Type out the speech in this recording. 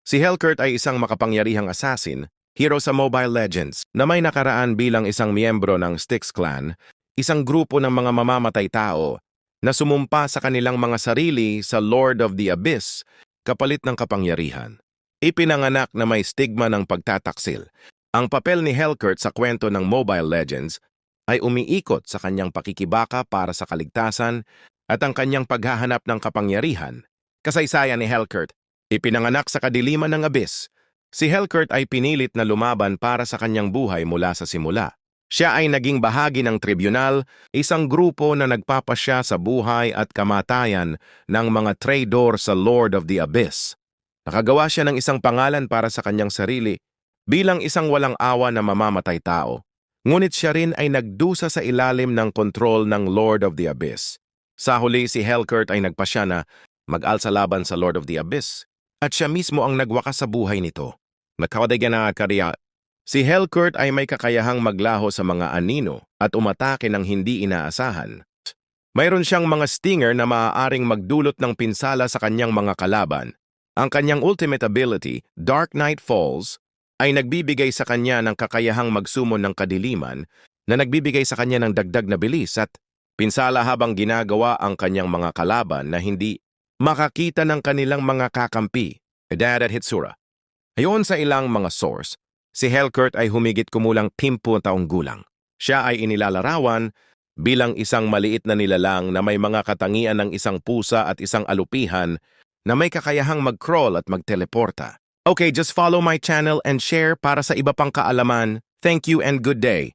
Si Hellcurt ay isang makapangyarihang assassin, hero sa Mobile Legends, na may nakaraan bilang isang miyembro ng Styx Clan, isang grupo ng mga mamamatay tao na sumumpa sa kanilang mga sarili sa Lord of the Abyss kapalit ng kapangyarihan. Ipinanganak na may stigma ng pagtataksil. Ang papel ni Hellcurt sa kwento ng Mobile Legends ay umiikot sa kanyang pakikibaka para sa kaligtasan at ang kanyang paghahanap ng kapangyarihan. Kasaysayan ni Hellcurt, ipinanganak sa kadiliman ng Abyss. Si Hellcurt ay pinilit na lumaban para sa kanyang buhay mula sa simula. Siya ay naging bahagi ng tribunal, isang grupo na nagpapasya sa buhay at kamatayan ng mga traidor sa Lord of the Abyss. Nakagawa siya ng isang pangalan para sa kanyang sarili bilang isang walang awa na mamamatay tao. Ngunit siya rin ay nagdusa sa ilalim ng kontrol ng Lord of the Abyss. Sa huli, si Hellcurt ay nagpasya na mag-alsa laban sa Lord of the Abyss at siya mismo ang nagwakas sa buhay nito. Nagkawadagyan na karya. Si Hellcurt ay may kakayahang maglaho sa mga anino at umatake ng hindi inaasahan. Mayroon siyang mga stinger na maaaring magdulot ng pinsala sa kanyang mga kalaban. Ang kanyang ultimate ability, Dark Night Falls, ay nagbibigay sa kanya ng kakayahang magsumon ng kadiliman na nagbibigay sa kanya ng dagdag na bilis at pinsala habang ginagawa ang kanyang mga kalaban na hindi makakita ng kanilang mga kakampi. Edad at Hitsura. Ayon sa ilang mga source, si Hellcurt ay humigit kumulang 50 taong gulang. Siya ay inilalarawan bilang isang maliit na nilalang na may mga katangian ng isang pusa at isang alupihan na may kakayahang mag-crawl at mag-teleporta. Okay, just follow my channel and share para sa iba pang kaalaman. Thank you and good day.